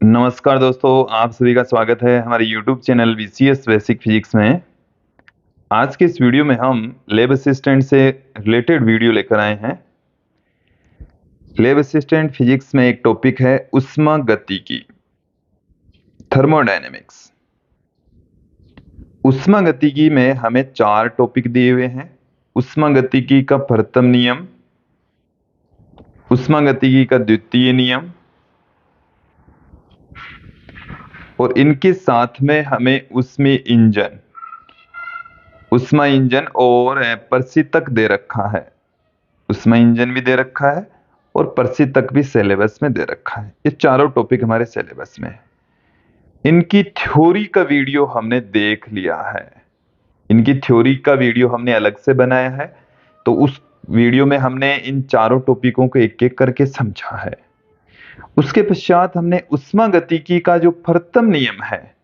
नमस्कार दोस्तों, आप सभी का स्वागत है हमारे YouTube channel VCS basic physics में। आज के इस वीडियो में हम लैब असिस्टेंट से रिलेटेड वीडियो लेकर आए हैं। लैब असिस्टेंट फिजिक्स में एक टॉपिक है ऊष्मागतिकी, थर्मोडायनेमिक्स। ऊष्मागतिकी में हमें 4 टॉपिक दिए हुए हैं। ऊष्मागतिकी का प्रथम नियम, ऊष्मागतिकी का द्वितीय नियम, और इनके साथ में हमें ऊष्मा इंजन और प्रशीतक दे रखा है। ऊष्मा इंजन भी दे रखा है और प्रशीतक भी सिलेबस में दे रखा है। ये चारों टॉपिक हमारे सिलेबस में है। इनकी थ्योरी का वीडियो हमने देख लिया है। इनकी थ्योरी का वीडियो हमने अलग से बनाया है, तो उस वीडियो में हमने इन चारों टॉपिकों को एक एक करके समझा है। उसके पश्चात हमने ऊष्मागतिकी का जो प्रथम नियम है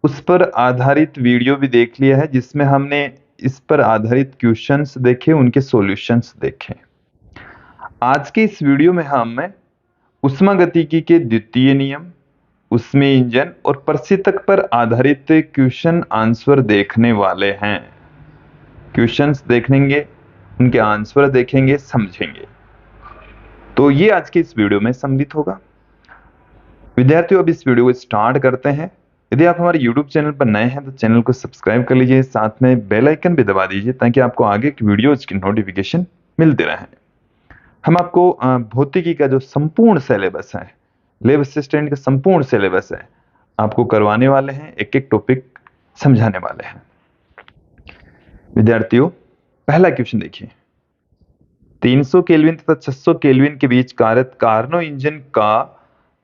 उस पर आधारित वीडियो भी देख लिया है, जिसमें हमने इस पर आधारित क्वेश्चंस देखे, उनके सॉल्यूशंस देखे। आज के इस वीडियो में हम ऊष्मागतिकी के द्वितीय नियम, ऊष्मीय इंजन और प्रशीतक पर आधारित क्वेश्चन आंसर देखने वाले हैं। क्वेश्चंस देखेंगे, उनके आंसर देखेंगे, समझेंगे। तो ये आज के इस वीडियो में सम्मिलित होगा। विद्यार्थियों, अब इस वीडियो को स्टार्ट करते हैं। यदि आप हमारे YouTube चैनल पर नए हैं तो चैनल को सब्सक्राइब कर लीजिए, साथ में बेल आइकन भी दबा दीजिए ताकि आपको आगे की वीडियोज की नोटिफिकेशन मिलते रहे। हम आपको भौतिकी का जो संपूर्ण सिलेबस है, लैब असिस्टेंट का संपूर्ण सिलेबस है, आपको करवाने वाले हैं, एक एक टॉपिक समझाने वाले हैं। विद्यार्थियों, पहला क्वेश्चन देखिए। 300 केल्विन तथा 600 केल्विन के बीच कार्यरत कार्नो इंजन का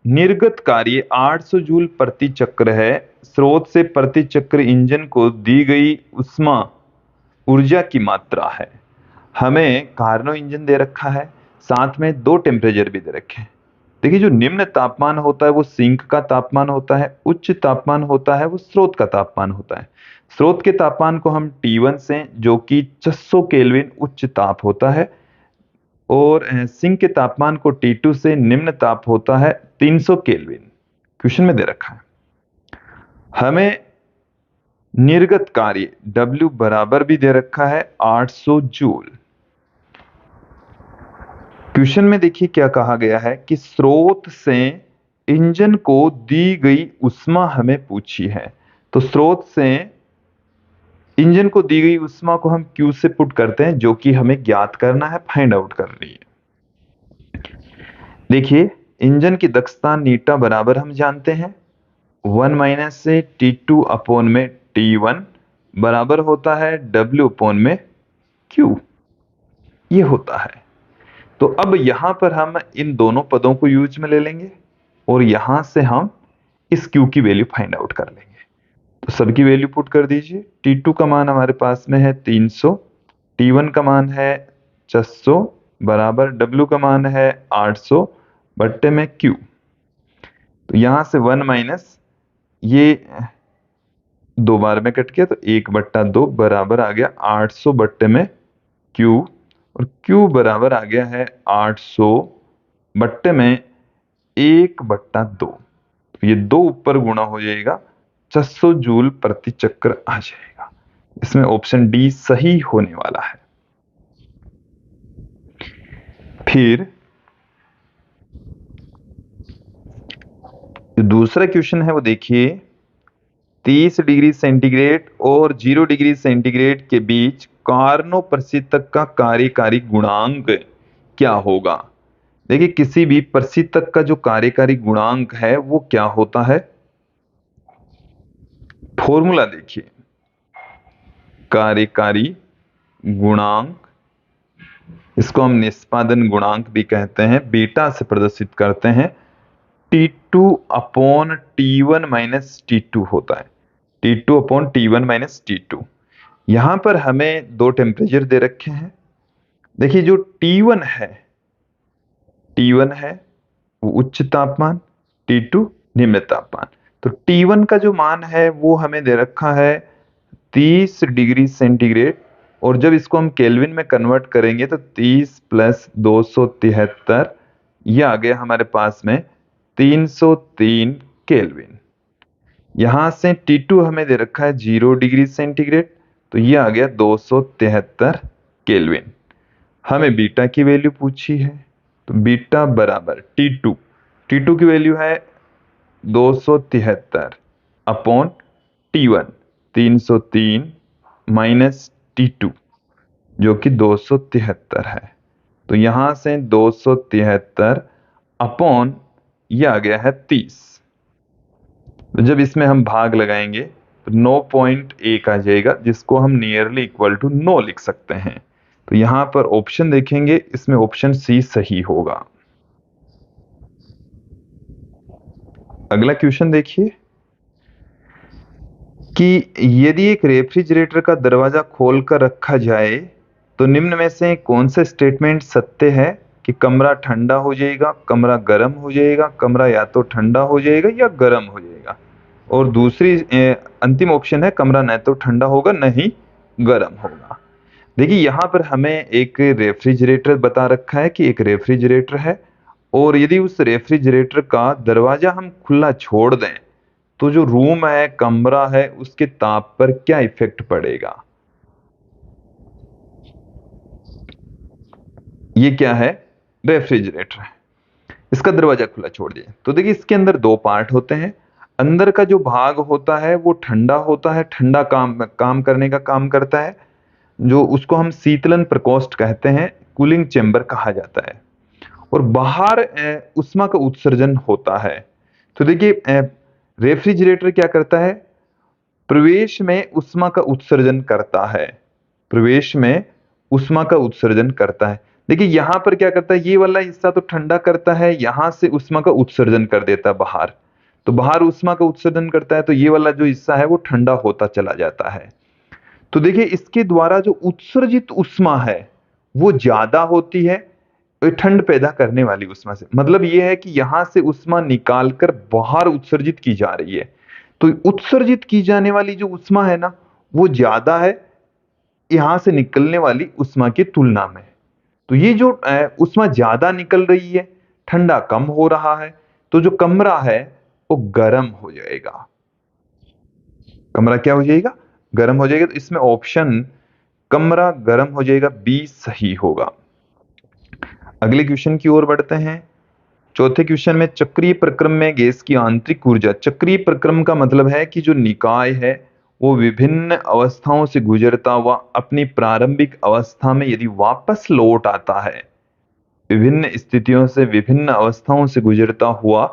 निर्गत कार्य 800 जूल प्रति चक्र है। स्रोत से प्रति चक्र इंजन को दी गई उष्मा ऊर्जा की मात्रा है। हमें कार्नो इंजन दे रखा है, साथ में 2 टेम्परेचर भी दे रखे हैं। देखिए, जो निम्न तापमान होता है वो सिंक का तापमान होता है, उच्च तापमान होता है वो स्रोत का तापमान होता है। स्रोत के तापमान को हम T1 से, जो कि 600 केल्विन उच्च ताप होता है, और सिंक के तापमान को T2 से निम्न ताप होता है 300 केल्विन। क्वेश्चन में दे रखा है। हमें निर्गत कार्य W बराबर भी दे रखा है 800 जूल। क्वेश्चन में देखिए क्या कहा गया है कि स्रोत से इंजन को दी गई उष्मा हमें पूछी है। तो स्रोत से इंजन को दी गई उष्मा को हम Q से पुट करते हैं, जो कि हमें ज्ञात करना है, फाइंड आउट करनी है। देखिए, इंजन की दक्षता नीटा बराबर हम जानते हैं 1 माइनस से T2 अपॉन में T1 बराबर होता है W अपॉन में Q। ये होता है। तो अब यहां पर हम इन दोनों पदों को यूज में ले लेंगे और यहां से हम इस Q की वैल्यू फाइंड आउट कर लेंगे। तो सबकी वैल्यू पुट कर दीजिए। T2 का मान हमारे पास में है 300, T1 का मान है 600 बराबर W का मान है 800 बट्टे में Q। तो यहां से 1 माइनस, ये 2 बार में कट गया तो 1/2 बराबर आ गया 800 बट्टे में Q, और Q बराबर आ गया है 800 बट्टे में 1/2। तो ये 2 ऊपर गुणा हो जाएगा, 600 जूल प्रति चक्र आ जाएगा। इसमें ऑप्शन डी सही होने वाला है। फिर जो दूसरा क्वेश्चन है वो देखिए। 30 डिग्री सेंटीग्रेड और 0 डिग्री सेंटीग्रेड के बीच कार्नो प्रशीतक का कार्यकारी गुणांक क्या होगा। देखिए, किसी भी प्रशीतक का जो कार्यकारी गुणांक है वो क्या होता है। फॉर्मूला देखिए, कार्यकारी गुणांक, इसको हम निष्पादन गुणांक भी कहते हैं, बीटा से प्रदर्शित करते हैं। T2 upon T1 minus T2 होता है, T2 upon T1 minus T2। यहां पर हमें 2 टेम्परेचर दे रखे हैं। देखिए, जो T1 है वो उच्च तापमान, T2 निम्न तापमान। तो T1 का जो मान है वो हमें दे रखा है 30 डिग्री सेंटीग्रेड, और जब इसको हम केल्विन में कन्वर्ट करेंगे तो 30 प्लस 273, ये आ गया हमारे पास में 303 केल्विन। यहां से T2 हमें दे रखा है 0 डिग्री सेंटीग्रेड, तो ये आ गया 273 केल्विन। हमें बीटा की वैल्यू पूछी है, तो बीटा बराबर T2 की वैल्यू है 273 अपॉन T1 303 माइनस T2 जो कि 273 है। तो यहां से 273 अपॉन ये आ गया है 30। तो जब इसमें हम भाग लगाएंगे तो 9.1 आ जाएगा, जिसको हम नियरली इक्वल टू 9 लिख सकते हैं। तो यहां पर ऑप्शन देखेंगे, इसमें ऑप्शन सी सही होगा। अगला क्वेश्चन देखिए कि यदि एक रेफ्रिजरेटर का दरवाजा खोलकर रखा जाए तो निम्न में से कौन सा स्टेटमेंट सत्य है कि कमरा ठंडा हो जाएगा, कमरा गर्म हो जाएगा, कमरा या तो ठंडा हो जाएगा या गर्म हो जाएगा। और दूसरी अंतिम ऑप्शन है कमरा न तो ठंडा होगा न ही गर्म होगा। देखिए यहाँ पर हमें एक रेफ्रिजरेटर बता रखा है कि एक रेफ्रिजरेटर है, और यदि उस रेफ्रिजरेटर का दरवाजा हम खुला छोड़ दें तो जो रूम है, कमरा है, उसके ताप पर क्या इफेक्ट पड़ेगा। ये क्या है, रेफ्रिजरेटर है, इसका दरवाजा खुला छोड़ दिया। तो देखिए इसके अंदर दो पार्ट होते हैं। अंदर का जो भाग होता है वो ठंडा होता है, ठंडा काम करने का काम करता है, जो उसको हम शीतलन प्रकोष्ठ कहते हैं, कूलिंग चेंबर कहा जाता है। और बाहर उष्मा का उत्सर्जन होता है। तो देखिए रेफ्रिजरेटर क्या करता है, प्रवेश में उष्मा का उत्सर्जन करता है, प्रवेश में उष्मा का उत्सर्जन करता है। देखिए यहां पर क्या करता है, ये वाला हिस्सा तो ठंडा करता है, यहां से उष्मा का उत्सर्जन कर देता है बाहर। तो बाहर उष्मा का उत्सर्जन करता है, तो ये वाला जो हिस्सा है वो ठंडा होता चला जाता है। तो देखिए इसके द्वारा जो उत्सर्जित उष्मा है वो ज्यादा होती है ठंड पैदा करने वाली उष्मा से। मतलब ये है कि यहां से उष्मा निकालकर बाहर उत्सर्जित की जा रही है। तो उत्सर्जित की जाने वाली जो उष्मा है ना वो ज्यादा है यहां से निकलने वाली उष्मा की तुलना में। तो ये जो उष्मा ज्यादा निकल रही है, ठंडा कम हो रहा है, तो जो कमरा है वो गर्म हो जाएगा। कमरा क्या हो जाएगा, गर्म हो जाएगा। तो इसमें ऑप्शन कमरा गर्म हो जाएगा, बी सही होगा। अगले क्वेश्चन की ओर बढ़ते हैं। चौथे क्वेश्चन में चक्रीय प्रक्रम में गैस की आंतरिक ऊर्जा। चक्रीय प्रक्रम का मतलब है कि जो निकाय है वो विभिन्न अवस्थाओं से गुजरता हुआ अपनी प्रारंभिक अवस्था में यदि वापस लौट आता है, विभिन्न स्थितियों से विभिन्न अवस्थाओं से गुजरता हुआ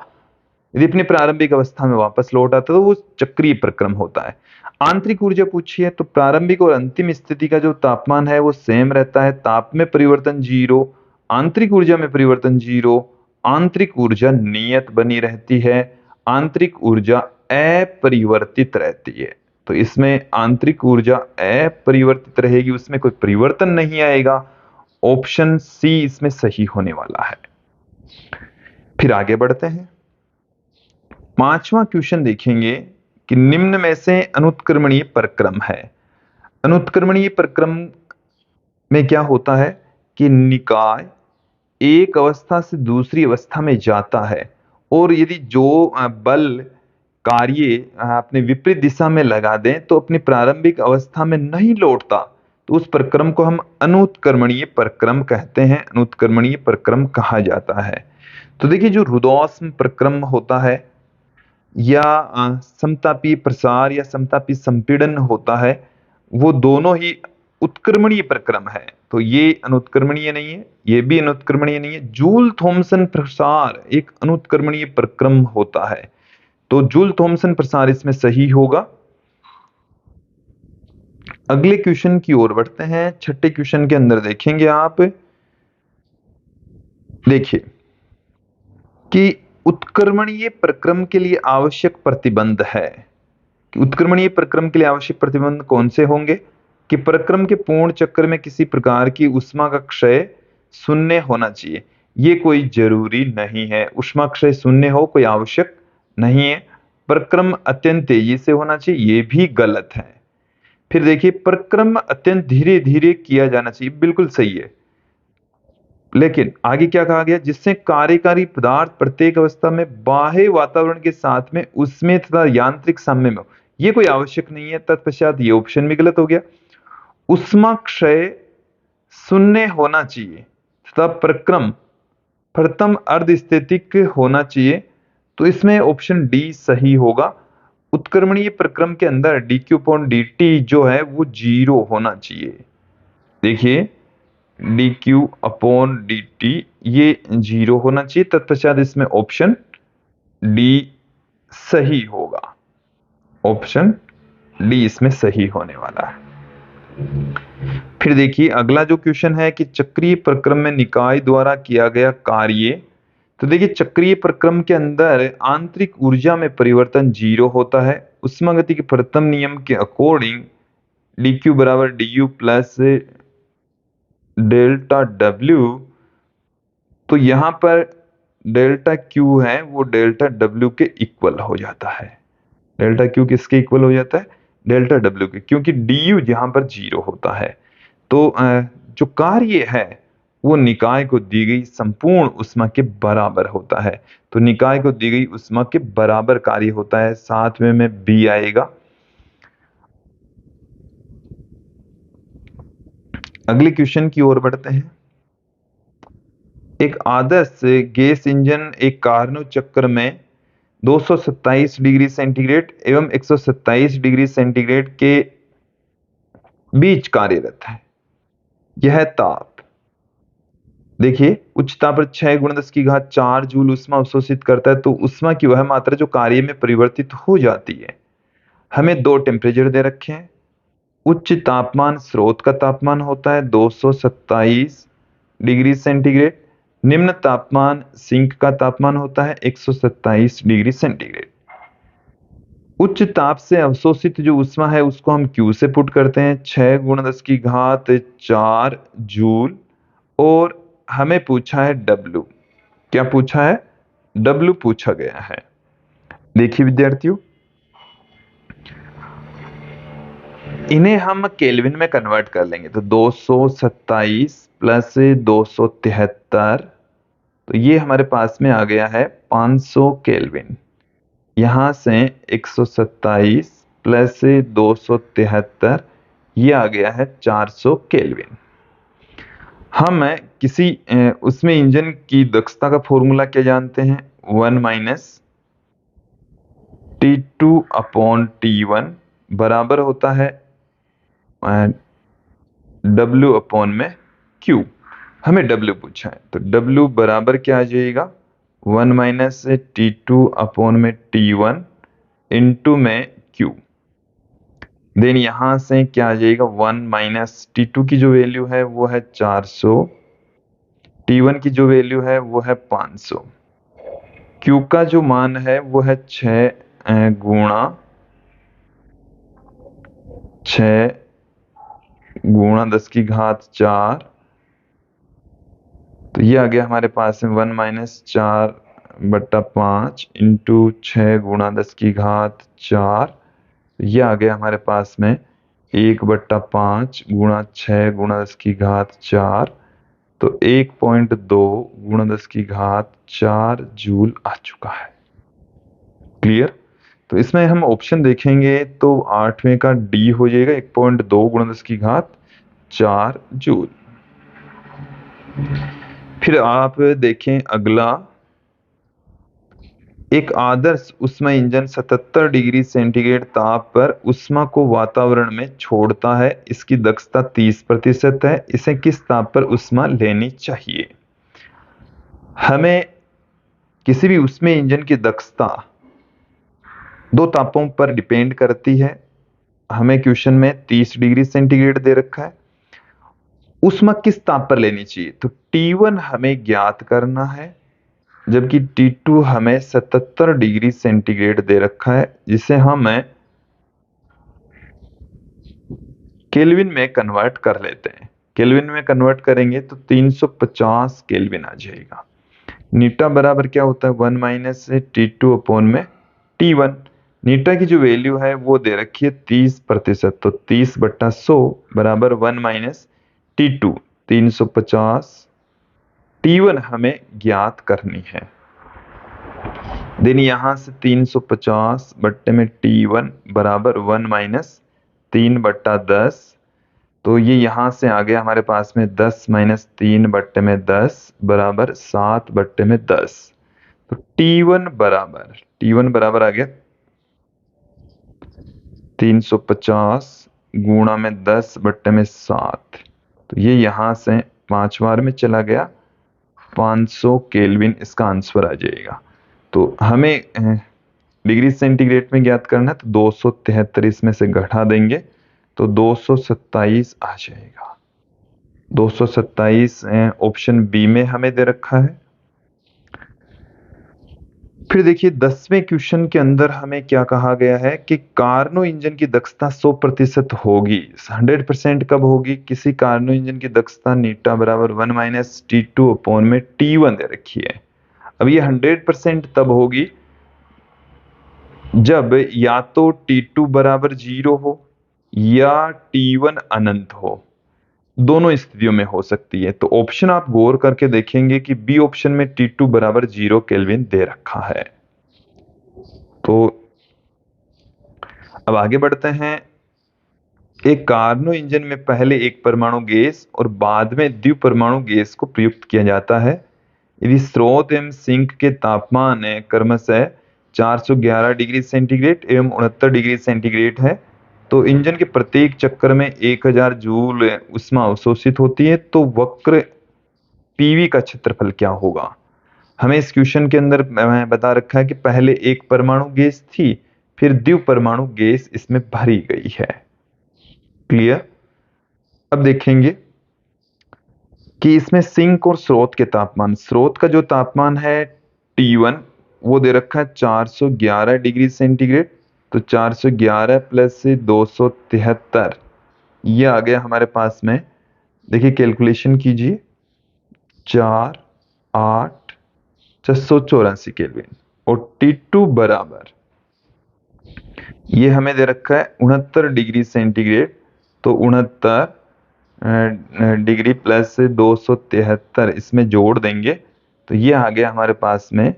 यदि अपनी प्रारंभिक अवस्था में वापस लौट आता है तो वो चक्रीय प्रक्रम होता है। आंतरिक ऊर्जा पूछी है तो प्रारंभिक और अंतिम स्थिति का जो तापमान है वो सेम रहता है, ताप में परिवर्तन 0, आंतरिक ऊर्जा में परिवर्तन 0, आंतरिक ऊर्जा नियत बनी रहती है, आंतरिक ऊर्जा अपरिवर्तित रहती है। तो इसमें आंतरिक ऊर्जा अपरिवर्तित रहेगी, उसमें कोई परिवर्तन नहीं आएगा। ऑप्शन सी इसमें सही होने वाला है। फिर आगे बढ़ते हैं। पांचवा क्वेश्चन देखेंगे कि निम्न में से अनुत्क्रमणीय प्रक्रम है। अनुत्क्रमणीय प्रक्रम में क्या होता है कि निकाय एक अवस्था से दूसरी अवस्था में जाता है, और यदि जो बल कार्य अपने विपरीत दिशा में लगा दें तो अपनी प्रारंभिक अवस्था में नहीं लौटता, तो उस प्रक्रम को हम अनुत्क्रमणीय प्रक्रम कहते हैं, अनुत्क्रमणीय प्रक्रम कहा जाता है। तो देखिए जो रुदोष्म प्रक्रम होता है या समतापी प्रसार या समतापी संपीड़न होता है, वो दोनों ही उत्क्रमणीय प्रक्रम है। तो ये अनुत्क्रमणीय नहीं है, ये भी अनुत्क्रमणीय नहीं है। जूल थॉमसन प्रसार एक अनुत्क्रमणीय प्रक्रम होता है, तो जूल थॉमसन प्रसार इसमें सही होगा। अगले क्वेश्चन की ओर बढ़ते हैं। छठे क्वेश्चन के अंदर देखेंगे आप, देखिए कि उत्क्रमणीय प्रक्रम के लिए आवश्यक प्रतिबंध है कि उत्क्रमणीय प्रक्रम के लिए आवश्यक प्रतिबंध कौन से होंगे कि प्रक्रम के पूर्ण चक्र में किसी प्रकार की उष्मा का क्षय शून्य होना चाहिए। ये कोई जरूरी नहीं है, उष्मा क्षय शून्य हो कोई आवश्यक नहीं है। प्रक्रम अत्यंत तेजी से होना चाहिए, ये भी गलत है। फिर देखिए प्रक्रम अत्यंत धीरे धीरे किया जाना चाहिए, बिल्कुल सही है। लेकिन आगे क्या कहा गया, जिससे कार्यकारी पदार्थ प्रत्येक अवस्था में बाह्य वातावरण के साथ में उसमें तथा यांत्रिक साम्य में हो। ये कोई आवश्यक नहीं है, तत्पश्चात ये ऑप्शन भी गलत हो गया। उष्मा क्षय शून्य होना चाहिए तथा प्रक्रम प्रथम अर्धस्थितिक होना चाहिए, तो इसमें ऑप्शन डी सही होगा। उत्क्रमणीय प्रक्रम के अंदर dq अपॉन dt जो है वो 0 होना चाहिए। देखिए dq अपॉन dt ये 0 होना चाहिए, तत्पश्चात इसमें ऑप्शन डी सही होगा। ऑप्शन डी इसमें सही होने वाला है। फिर देखिए अगला जो क्वेश्चन है कि चक्रीय प्रक्रम में निकाय द्वारा किया गया कार्य। तो देखिए चक्रीय प्रक्रम के अंदर आंतरिक ऊर्जा में परिवर्तन 0 होता है। उष्मागति के प्रथम नियम के अकॉर्डिंग dq बराबर du प्लस डेल्टा w, तो यहां पर डेल्टा q है वो डेल्टा w के इक्वल हो जाता है। डेल्टा q किसके इक्वल हो जाता है, डेल्टा w के, क्योंकि du यहां पर 0 होता है। तो जो कार्य है वो निकाय को दी गई संपूर्ण उष्मा के बराबर होता है। तो निकाय को दी गई उष्मा के बराबर कार्य होता है, साथ में बी आएगा। अगले क्वेश्चन की ओर बढ़ते हैं। एक आदर्श गैस इंजन एक कार्नोट चक्र में 227 डिग्री सेंटीग्रेड एवं 127 डिग्री सेंटीग्रेड के बीच कार्यरत है। यह ताप देखिए उच्च ताप पर 6 × 10⁴ जूल उष्मा अवशोषित करता है, तो उष्मा की वह मात्रा जो कार्य में परिवर्तित हो जाती है। हमें दो टेम्परेचर दे रखे हैं। उच्च तापमान स्रोत का तापमान होता है 227 डिग्री सेंटीग्रेड, निम्न तापमान सिंक का तापमान होता है 127 डिग्री सेंटीग्रेड। उच्च ताप से अवशोषित जो उष्मा है उसको हम Q से पुट करते हैं 6 × 10⁴ जूल, और हमें पूछा है W। क्या पूछा है, W पूछा गया है। देखिए विद्यार्थियों, इन्हें हम केल्विन में कन्वर्ट कर लेंगे, तो 227 प्लस 273, तो ये हमारे पास में आ गया है 500 केल्विन। यहां से 127 प्लस 273 ये आ गया है 400 केल्विन। हम किसी उसमें इंजन की दक्षता का फॉर्मूला क्या जानते हैं, 1 - T2 अपॉन T1 बराबर होता है W अपॉन में Q। हमें W पूछा है, तो W बराबर क्या आ जाएगा, 1 - T2 अपॉन में T1 इंटू में Q। देन यहां से क्या आ जाएगा, 1 - T2 की जो वैल्यू है वो है 400, T1 की जो वैल्यू है वो है 500, Q का जो मान है वो है 6 गुणा 10⁴, तो ये आ गया हमारे पास में 1 - 4/5 इंटू 6 × 10⁴, ये आ गया हमारे पास में 1/5 × 6 × 10⁴, तो 1.2 × 10⁴ जूल आ चुका है। क्लियर। तो इसमें हम ऑप्शन देखेंगे तो 8वें का डी हो जाएगा, 1.2 × 10⁴ जूल। फिर आप देखें अगला, एक आदर्श उष्मा इंजन 77 डिग्री सेंटीग्रेड ताप पर उष्मा को वातावरण में छोड़ता है। इसकी दक्षता 30% है। इसे किस ताप पर उष्मा लेनी चाहिए। हमें किसी भी उष्मा इंजन की दक्षता दो तापों पर डिपेंड करती है। हमें क्वेश्चन में 30 डिग्री सेंटीग्रेड दे रखा है। उष्मा किस ताप पर लेनी चाहिए, तो T1 हमें ज्ञात करना है, जबकि T2 हमें 77 डिग्री सेंटीग्रेड दे रखा है, जिसे हम केल्विन में कन्वर्ट कर लेते हैं। केल्विन में कन्वर्ट करेंगे तो 350 केल्विन आ जाएगा। नीटा बराबर क्या होता है, 1 - T2 अपॉन में T1। नीटा की जो वैल्यू है वो दे रखी है 30%, तो 30/100 बराबर 1 - T2, 350 T1 हमें ज्ञात करनी है। देन यहां से 350 बट्टे में T1 बराबर 1 माइनस 3/10। तो ये यहां से आ गया हमारे पास में 10 माइनस 3/10 बराबर 7/10। तो T1 बराबर आ गया 350 गुणा में 10/7। तो ये यहां से 5 बार में चला गया, 500 केल्विन इसका आंसर आ जाएगा। तो हमें डिग्री सेंटीग्रेड में ज्ञात करना है, तो 273 इसमें से घटा देंगे तो 227 आ जाएगा। 227 ऑप्शन बी में हमें दे रखा है। फिर देखिए 10वें क्वेश्चन के अंदर हमें क्या कहा गया है कि कार्नो इंजन की दक्षता 100% होगी। 100% कब होगी? किसी कार्नो इंजन की दक्षता नीटा बराबर 1 माइनस T2 अपॉन में T1 दे रखी है। अब ये 100% तब होगी जब या तो T2 बराबर 0 हो या T1 अनंत हो। दोनों स्थितियों में हो सकती है। तो ऑप्शन आप गौर करके देखेंगे कि बी ऑप्शन में T2 बराबर 0 केल्विन दे रखा है। तो अब आगे बढ़ते हैं। एक कार्नो इंजन में पहले एक परमाणु गैस और बाद में द्विपरमाणु गैस को प्रयुक्त किया जाता है। यदि स्रोत एवं सिंक के तापमान क्रमशः 411 डिग्री सेंटीग्रेड एवं 69 डिग्री सेंटीग्रेड है, तो इंजन के प्रत्येक चक्कर में 1000 जूल ऊष्मा अवशोषित होती है। तो वक्र पीवी का क्षेत्रफल क्या होगा? हमें इस क्वेश्चन के अंदर बता रखा है कि पहले एक परमाणु गैस थी, फिर द्विपरमाणु गैस इसमें भरी गई है। क्लियर? अब देखेंगे कि इसमें सिंक और स्रोत के तापमान, स्रोत का जो तापमान है T1 वो दे रखा है 411 डिग्री सेंटीग्रेड। तो 411 प्लस 273 ये आ गया हमारे पास में। देखिए कैलकुलेशन कीजिए, 4 8 684 केल्विन। और T2 बराबर ये हमें दे रखा है 69 डिग्री सेंटीग्रेड। तो 69 डिग्री प्लस 273 इसमें जोड़ देंगे तो ये आ गया हमारे पास में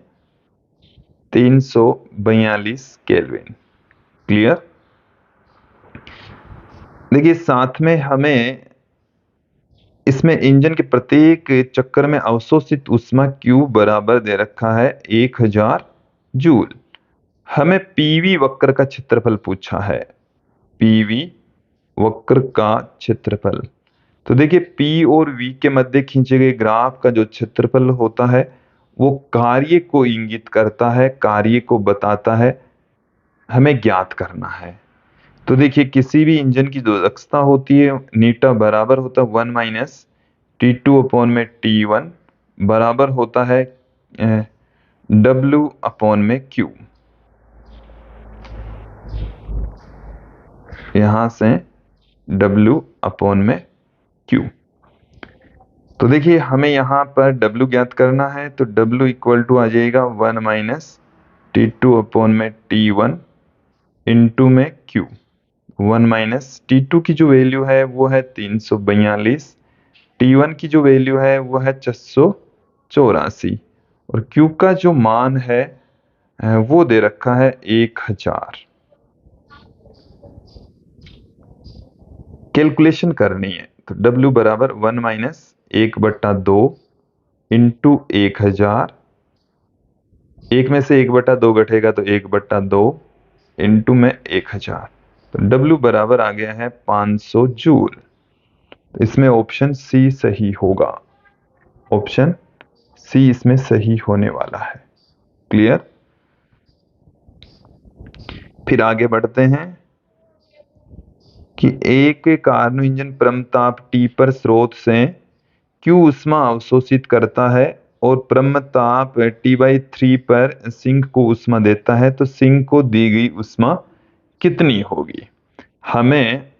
342 केल्विन। क्लियर? देखिए साथ में हमें इसमें इंजन के प्रत्येक चक्कर में अवशोषित ऊष्मा Q बराबर दे रखा है 1000 जूल। हमें पीवी वक्र का क्षेत्रफल पूछा है, पीवी वक्र का क्षेत्रफल। तो देखिए P और V के मध्य खींचे गए ग्राफ का जो क्षेत्रफल होता है वो कार्य को इंगित करता है, कार्य को बताता है, हमें ज्ञात करना है। तो देखिए किसी भी इंजन की जो दक्षता होती है नीटा बराबर होता है 1 माइनस T2 अपॉन में T1 बराबर होता है W अपॉन में Q। यहां से W अपॉन में Q। तो देखिए हमें यहाँ पर W ज्ञात करना है, तो W इक्वल टू आ जाएगा 1 माइनस T2 अपॉन में T1 इंटू में Q। 1 माइनस T2 की जो वैल्यू है वो है 342, T1 की जो वैल्यू है वो है 684 और Q का जो मान है वो दे रखा है 1000। कैलकुलेशन करनी है तो W बराबर 1 माइनस 1/2 इंटू 1000। एक में से 1/2 घटेगा तो 1/2 इंटू में 1000। तो W बराबर आ गया है 500 जूल। इसमें ऑप्शन सी सही होगा, ऑप्शन सी इसमें सही होने वाला है। क्लियर? फिर आगे बढ़ते हैं कि एक कार्नो इंजन परम ताप T पर स्रोत से Q ऊष्मा अवशोषित करता है और परम ताप T/3 पर सिंक को ऊष्मा देता है, तो सिंक को दी गई ऊष्मा कितनी होगी? हमें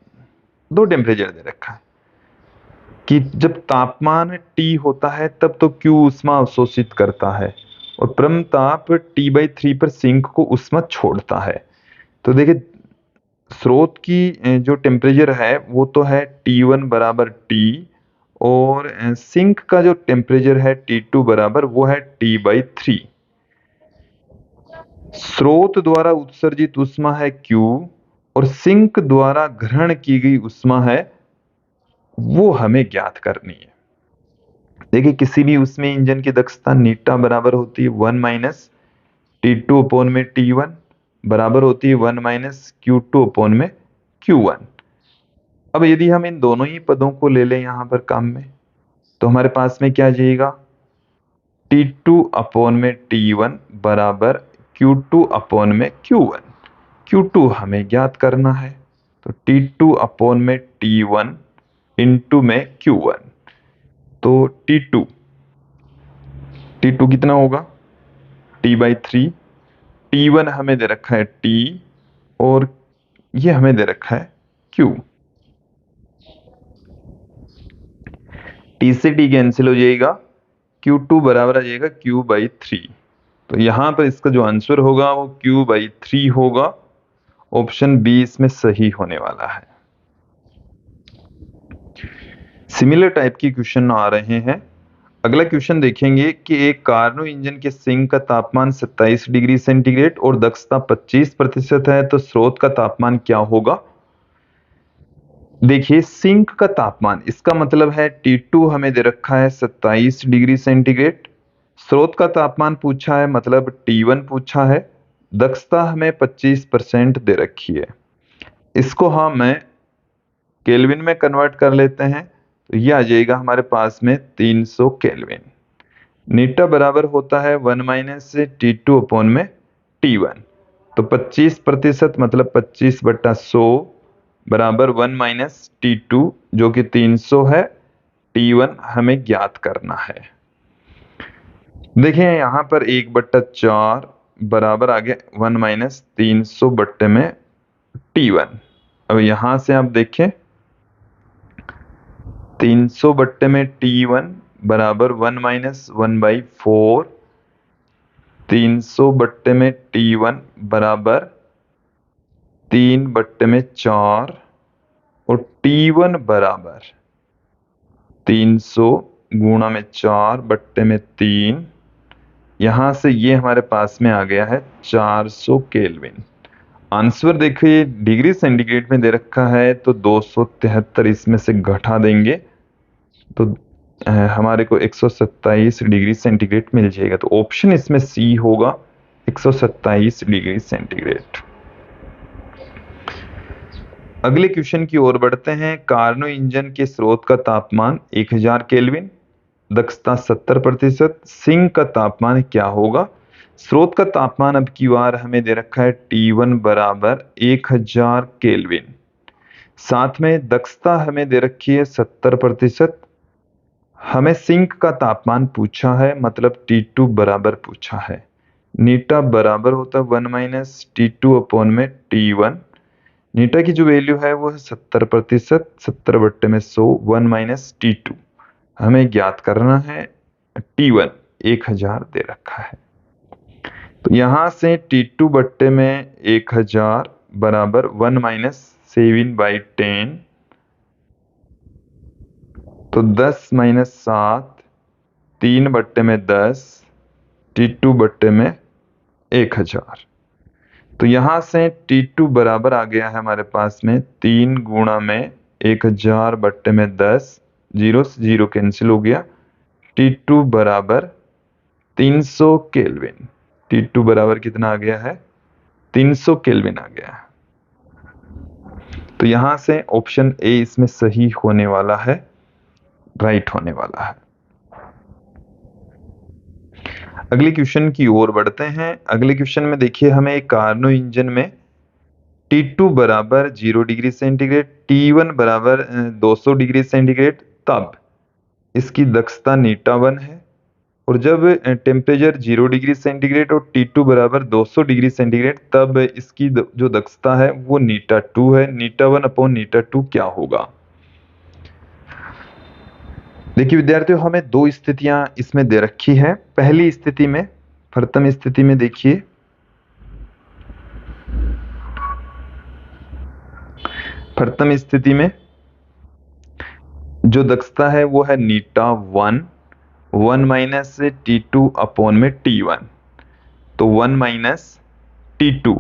दो टेम्परेचर दे रखा है कि जब तापमान T होता है तब तो Q ऊष्मा अवशोषित करता है और परम ताप T/3 पर सिंक को ऊष्मा छोड़ता है। तो देखिए स्रोत की जो टेम्परेचर है वो तो है T1 बराबर T और सिंक का जो टेम्परेचर है T2 बराबर वो है T/3। स्रोत द्वारा उत्सर्जित ऊष्मा है Q और सिंक द्वारा ग्रहण की गई ऊष्मा है वो हमें ज्ञात करनी है। देखिए किसी भी उसमें इंजन की दक्षता नीटा बराबर होती है 1 - T2/T1 बराबर होती है 1 - Q2/Q1। अब यदि हम इन दोनों ही पदों को ले लें यहां पर काम में, तो हमारे पास में क्या आ जाएगा, T2/T1 बराबर Q2/Q1। Q2 हमें ज्ञात करना है, तो T2/T1 इंटू में Q1। तो T2 कितना होगा, T/3। T1 हमें दे रखा है T और ये हमें दे रखा है Q। T से T कैंसिल हो जाएगा, Q2 बराबर आ जाएगा Q/3। तो यहां पर इसका जो आंसर होगा वो Q/3 होगा। ऑप्शन बी इसमें सही होने वाला है। सिमिलर टाइप की क्वेश्चन आ रहे हैं। अगला क्वेश्चन देखेंगे कि एक कार्नो इंजन के सिंक का तापमान 27 डिग्री सेंटीग्रेड और दक्षता 25% है, तो स्रोत का तापमान क्या होगा। देखिए सिंक का तापमान, इसका मतलब है T2 हमें दे रखा है 27 डिग्री सेंटीग्रेड, स्रोत का तापमान पूछा है मतलब T1 पूछा है, दक्षता हमें 25% दे रखी है। इसको हम केल्विन में कन्वर्ट कर लेते हैं, तो ये आ जाएगा हमारे पास में 300 केल्विन। नीटा बराबर होता है 1 - T2/T1। तो 25% मतलब 25/100 बराबर 1 - T2 जो कि 300 है। T1 हमें ज्ञात करना है। देखिए यहां पर 1/4 बराबर आ गया 1 - 300/T1। अब यहां से आप देखें 300/T1 बराबर 1 - 1/4। 300/T1 बराबर 3/4 और T1 बराबर 300 गुणा में 4/3। यहां से ये हमारे पास में आ गया है 400 केल्विन। आंसर देखिए डिग्री सेंटीग्रेड में दे रखा है, तो 273 इसमें से घटा देंगे तो हमारे को 127 डिग्री सेंटीग्रेड मिल जाएगा। तो ऑप्शन इसमें सी होगा, 127 डिग्री सेंटीग्रेड। अगले क्वेश्चन की ओर बढ़ते हैं। कार्नो इंजन के स्रोत का तापमान 1000 केल्विन, दक्षता 70%, सिंक का तापमान क्या होगा। स्रोत का तापमान अब की बार हमें दे रखा है T1 बराबर 1000 केल्विन, साथ में दक्षता हमें दे रखी है 70%। हमें सिंक का तापमान पूछा है मतलब T2 बराबर पूछा है। नीटा बराबर होता है 1 - T2/T1। नीटा की जो वैल्यू है वो है 70%, 70/100 1 - T2। हमें ज्ञात करना है T1 1000 दे रखा है। तो यहां से T2/1000 बराबर 1 - 7/10। तो 10 - 7 3/10 T2/1000। तो यहां से T2 बराबर आ गया है हमारे पास में 3 गुणा में 1000/10। 0 से 0 कैंसिल हो गया। T2 बराबर 300 केल्विन। T2 बराबर कितना आ गया है, 300 केल्विन आ गया है। तो यहां से ऑप्शन ए इसमें सही होने वाला है, राइट होने वाला है। अगले क्वेश्चन की ओर बढ़ते हैं। अगले क्वेश्चन में देखिए हमें एक कार्नो इंजन में T2 बराबर 0 डिग्री सेंटीग्रेड, T1 बराबर 200 डिग्री सेंटीग्रेड, तब इसकी दक्षता नीटा1 है। और जब टेम्परेचर 0 डिग्री सेंटीग्रेड और T2 बराबर 200 डिग्री सेंटीग्रेड, तब इसकी जो दक्षता है वो नीटा2 है। नीटा1/नीटा2 क्या होगा। देखिए विद्यार्थियों हमें दो स्थितियां इसमें दे रखी है। पहली स्थिति में, प्रथम स्थिति में देखिए प्रथम स्थिति में जो दक्षता है वो है नीटा 1, 1 माइनस T2 अपॉन में T1, तो 1 माइनस T2,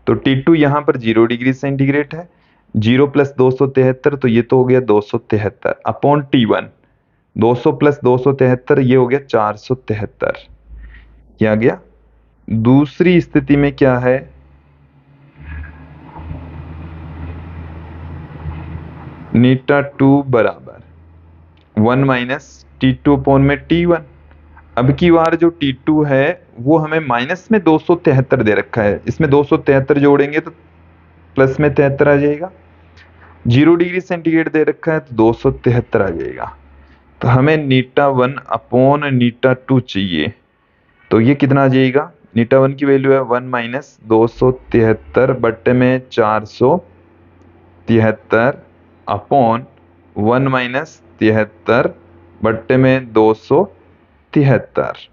तो T2 यहाँ पर 0 डिग्री सेंटीग्रेड है, 0 प्लस 273, तो ये तो हो गया 273 अपॉन T1, 200 प्लस 273, ये हो गया 473, ये आ गया। दूसरी स्थिति में क्या है, नीटा 2 बराबर 1 माइनस T2 अपॉन में T1। अब की बार जो T2 है वो हमें माइनस में 273 दे रखा है, इसमें 273 जोड़ेंगे तो प्लस में 73 आ जाएगा। 0 डिग्री सेंटीग्रेड दे रखा है तो 273 आ जाएगा। तो हमें नीटा 1 अपॉन नीटा 2 चाहिए, तो ये कितना आ जाएगा, नीटा 1 की वैल्यू है 1 माइनस 273 बट्टे में 473 अपॉन 1 माइनस 73 बट्टे में 273,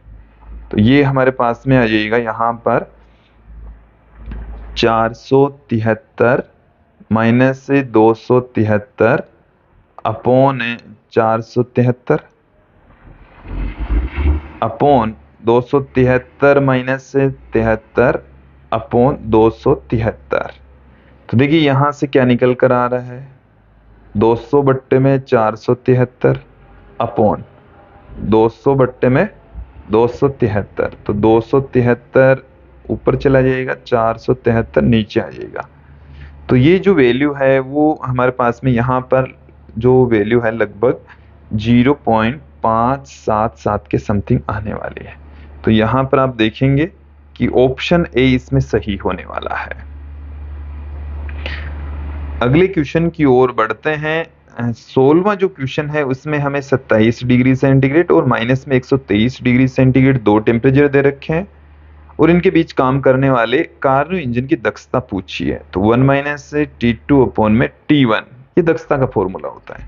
तो ये हमारे पास में आ जाएगा यहाँ पर 473 minus 273 upon 473 upon 273 minus 73 upon 273। तो देखिए यहां से क्या निकल कर आ रहा है, 200 बट्टे में 473 अपॉन 200 बट्टे में 273, तो 273 ऊपर चला जाएगा, 473 नीचे आ जाएगा। तो ये जो वैल्यू है वो हमारे पास में यहाँ पर जो वैल्यू है लगभग 0.577 के समथिंग आने वाली है। तो यहाँ पर आप देखेंगे कि ऑप्शन ए इसमें सही होने वाला है। अगले क्वेश्चन की ओर बढ़ते हैं। 16वां जो क्वेश्चन है उसमें हमें 27 डिग्री सेंटीग्रेड और माइनस में 123 डिग्री सेंटीग्रेड दो टेम्परेचर दे रखे हैं और इनके बीच काम करने वाले कार्नो इंजन की दक्षता पूछी है। तो 1 माइनस T2 अपॉन में T1, ये दक्षता का फॉर्मूला होता है।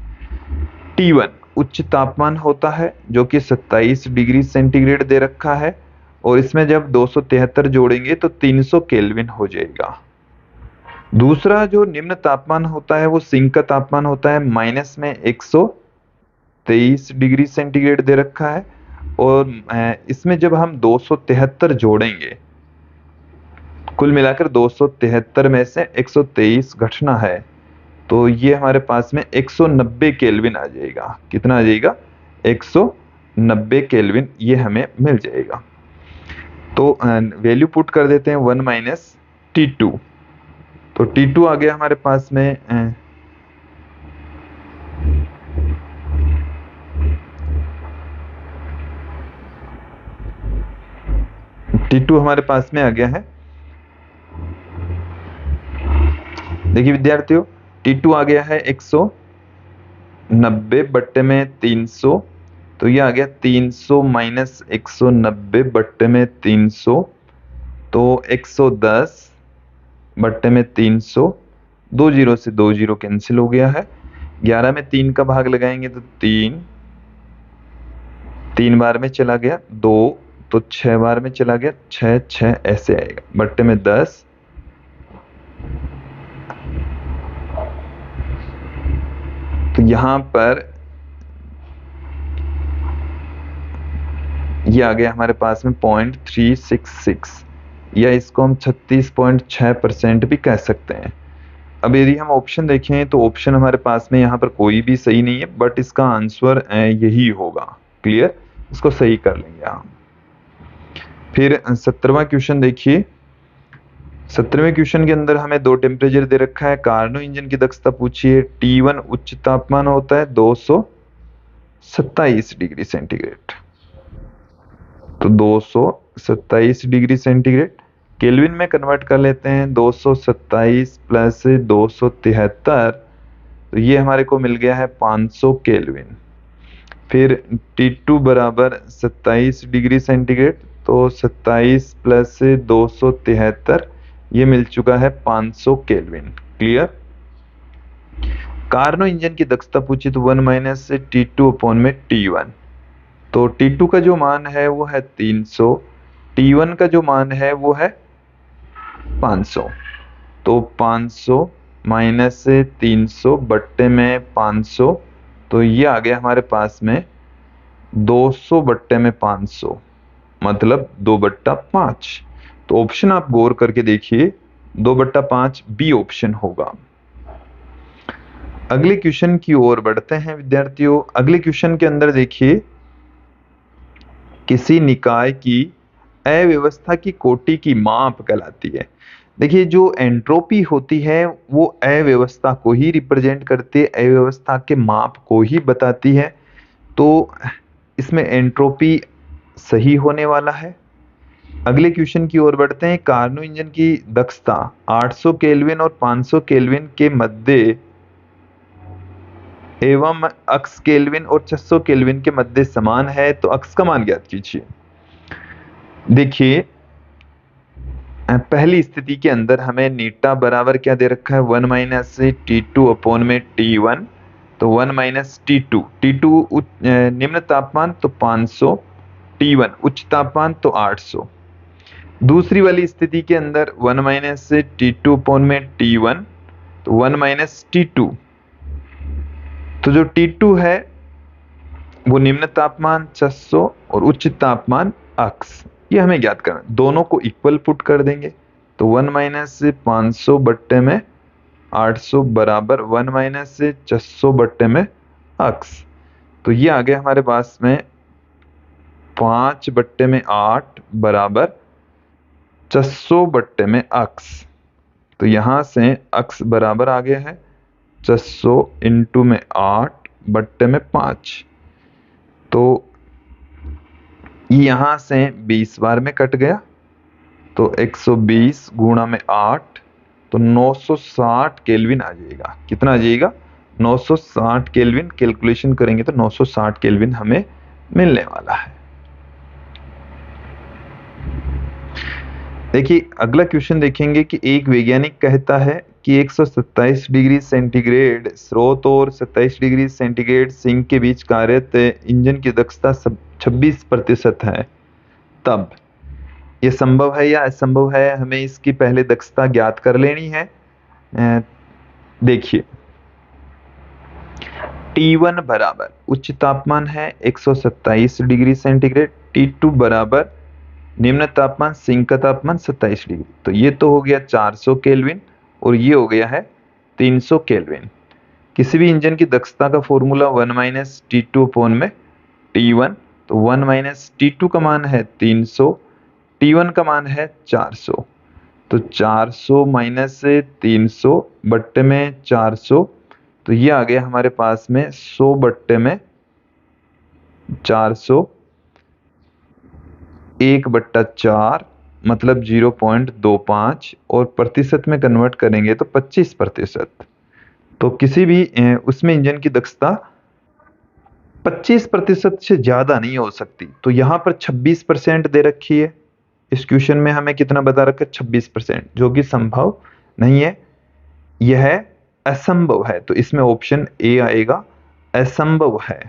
T1 उच्च तापमान होता है जो कि 27 डिग्री सेंटीग्रेड दे रखा है और इसमें जब 273 जोड़ेंगे तो 300 केल्विन हो जाएगा। दूसरा जो निम्न तापमान होता है वो सिंक का तापमान होता है, माइनस में 123 डिग्री सेंटीग्रेड दे रखा है और इसमें जब हम 273 जोड़ेंगे, कुल मिलाकर 273 में से 123 घटना है, तो ये हमारे पास में 190 केल्विन आ जाएगा। कितना आ जाएगा, 190 केल्विन ये हमें मिल जाएगा। तो वैल्यू पुट कर देते हैं 1 माइनस T2, तो T2 आ गया हमारे पास में T2 हमारे पास में आ गया है। देखिए विद्यार्थियों, T2 आ गया है 190 बट्टे में 300, तो ये आ गया 300 माइनस 190 बट्टे में 300, तो 110 बट्टे में 300, 2 जीरो से 2 जीरो कैंसिल हो गया है। 11 में 3 का भाग लगाएंगे तो 3 बार में चला गया, 2 तो 6 बार में चला गया, 6 6 ऐसे आएगा, बट्टे में 10, तो यहां पर ये आ गया हमारे पास में 0.366, या इसको हम 36.6% भी कह सकते हैं। अब यदि हम ऑप्शन देखें तो ऑप्शन हमारे पास में यहाँ पर कोई भी सही नहीं है, बट इसका आंसर यही होगा। क्लियर, इसको सही कर लेंगे हम। फिर 17वां क्वेश्चन देखिए। 17वें क्वेश्चन के अंदर हमें दो टेम्परेचर दे रखा है, कार्नो इंजन की दक्षता पूछी है। T1 उच्च तापमान होता है 227 डिग्री सेंटीग्रेड, तो 227 डिग्री सेंटीग्रेड केल्विन में कन्वर्ट कर लेते हैं, 227 प्लस 273, तो ये हमारे को मिल गया है 500 केल्विन। फिर T2 बराबर 27 डिग्री सेंटीग्रेड, तो 27 प्लस 273, ये मिल चुका है 500 केल्विन। क्लियर। कार्नो इंजन की दक्षता पूछी तो 1 माइनस T2 अपॉन में T1, तो T2 का जो मान है वो है 300, T1 का जो मान है वो है 500, तो 500 माइनस 300 बट्टे में 500, तो ये आ गया हमारे पास में 200 बट्टे में 500, मतलब 2/5। तो ऑप्शन आप गौर करके देखिए, 2/5 बी ऑप्शन होगा। अगले क्वेश्चन की ओर बढ़ते हैं विद्यार्थियों। अगले क्वेश्चन के अंदर देखिए, किसी निकाय की अव्यवस्था की कोटि की माप कहलाती है। देखिए, जो एंट्रोपी होती है वो अव्यवस्था को ही रिप्रेजेंट करती है, अव्यवस्था के माप को ही बताती है। तो इसमें एंट्रोपी सही होने वाला है। अगले क्वेश्चन की ओर बढ़ते हैं। कार्नो इंजन की दक्षता 800 केल्विन और 500 केल्विन के मध्य एवं अक्स केल्विन और 600 केल्विन के मध्य समान है, तो अक्स का मान ज्ञात कीजिए। देखिए, पहली स्थिति के अंदर हमें नीटा बराबर क्या दे रखा है, 1 माइनस T2 अपॉन में T1। तो 1 माइनस T2, T2 निम्न तापमान तो 500, T1 उच्च तापमान तो 800। दूसरी वाली स्थिति के अंदर 1 माइनस T2 अपॉन में T1, तो 1 माइनस T2। तो जो T2 है वो निम्न तापमान 600 और उच्च तापमान अक्स, ये हमें ज्ञात करना। दोनों को इक्वल पुट कर देंगे, तो 1 माइनस 500 बट्टे में 800 बराबर 1 माइनस 600 बट्टे में अक्स। तो ये आ गया हमारे पास में 5 बट्टे में 8 बराबर 600 बट्टे में अक्स। तो यहां से अक्स बराबर आ गया है 600 इंटू में 8 बट्टे में 5। तो यहां से 20 बार में कट गया, तो 120 गुणा में 8, तो 960 केल्विन आ जाएगा। कितना आ जाएगा, 960 केल्विन। कैलकुलेशन करेंगे तो 960 केल्विन हमें मिलने वाला है। देखिए, अगला क्वेश्चन देखेंगे कि एक वैज्ञानिक कहता है कि 127 डिग्री सेंटीग्रेड स्रोत और 27 डिग्री सेंटीग्रेड सिंक के बीच कार्यरत इंजन की दक्षता 26% है। तब ये संभव है या असंभव है, हमें इसकी पहले दक्षता ज्ञात कर लेनी है। देखिए, T1 बराबर उच्च तापमान है 127 डिग्री सेंटीग्रेड, T2 बराबर निम्न तापमान सिंक का तापमान 27 डिग्री। तो ये तो हो गया 400 केल्विन और ये हो गया है 300 केल्विन। किसी भी इंजन की दक्षता का फॉर्मूला 1 माइनस T2 अपॉन में T1। तो 1 माइनस T2 का मान है 300, T1 का मान है 400। तो 400 माइनस 300 बट्टे में 400, तो ये आ गया हमारे पास में 100 बट्टे में 400, 1/4 मतलब 0.25, और प्रतिशत में कन्वर्ट करेंगे तो 25%। तो किसी भी उसमें इंजन की दक्षता 25% से ज्यादा नहीं हो सकती। तो यहाँ पर 26% दे रखी है। इस क्वेश्चन में हमें कितना बता रखा है, 26%, जो कि संभव नहीं है, यह असंभव है। तो इसमें ऑप्शन ए आएगा, असंभव है।